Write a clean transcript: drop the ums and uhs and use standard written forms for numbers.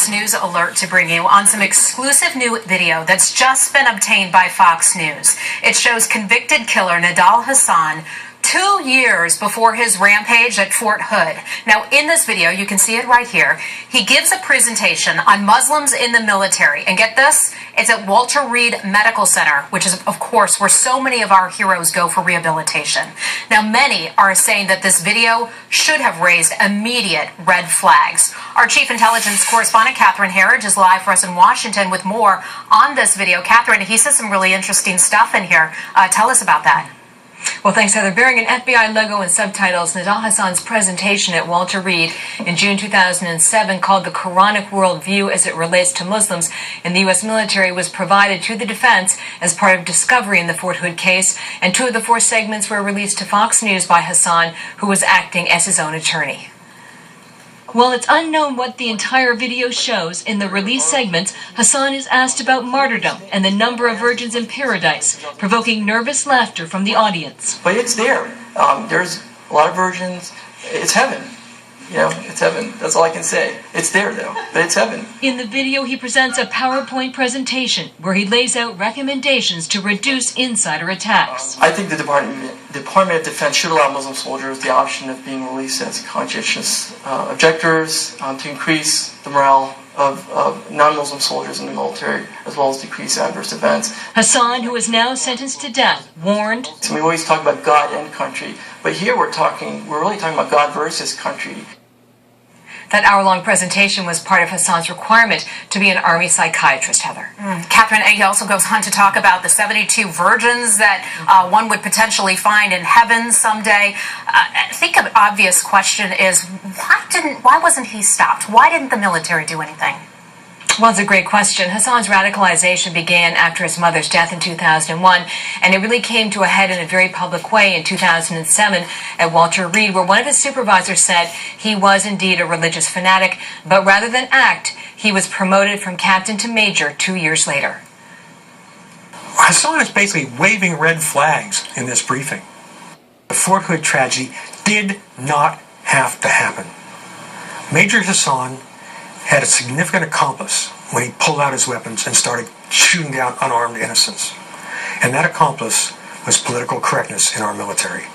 News alert to bring you on some exclusive new video that's just been obtained by Fox News. It shows convicted killer Nidal Hasan 2 years before his rampage at Fort Hood. Now, in this video, you can see it right here, he gives a presentation on Muslims in the military. And get this, it's at Walter Reed Medical Center, which is, of course, where so many of our heroes go for rehabilitation. Now, many are saying that this video should have raised immediate red flags. Our chief intelligence correspondent, Catherine Herridge, is live for us in Washington with more on this video. Catherine, he says some really interesting stuff in here. Tell us about that. Well, thanks, Heather. Bearing an FBI logo and subtitles, Nidal Hasan's presentation at Walter Reed in June 2007, called The Quranic Worldview as it Relates to Muslims in the U.S. Military, was provided to the defense as part of discovery in the Fort Hood case, and 2 of the 4 segments were released to Fox News by Hasan, who was acting as his own attorney. While it's unknown what the entire video shows, in the release segments, Hasan is asked about martyrdom and the number of virgins in paradise, provoking nervous laughter from the audience. But it's there. There's a lot of virgins. It's heaven. You know, it's heaven. That's all I can say. It's there, though, but it's heaven. In the video, he presents a PowerPoint presentation where he lays out recommendations to reduce insider attacks. I think the Department of Defense should allow Muslim soldiers the option of being released as conscientious objectors to increase the morale of non-Muslim soldiers in the military, as well as decrease adverse events. Hasan, who is now sentenced to death, warned, So we always talk about God and country, but here we're really talking about God versus country. That hour-long presentation was part of Hasan's requirement to be an Army psychiatrist, Heather. Catherine, he also goes on to talk about the 72 virgins that one would potentially find in heaven someday. I think an obvious question is, why wasn't he stopped? Why didn't the military do anything? Well, it's a great question. Hasan's radicalization began after his mother's death in 2001, and it really came to a head in a very public way in 2007 at Walter Reed, where one of his supervisors said he was indeed a religious fanatic, but rather than act, he was promoted from captain to major 2 years later. Hasan is basically waving red flags in this briefing. The Fort Hood tragedy did not have to happen. Major Hasan had a significant accomplice when he pulled out his weapons and started shooting down unarmed innocents. And that accomplice was political correctness in our military.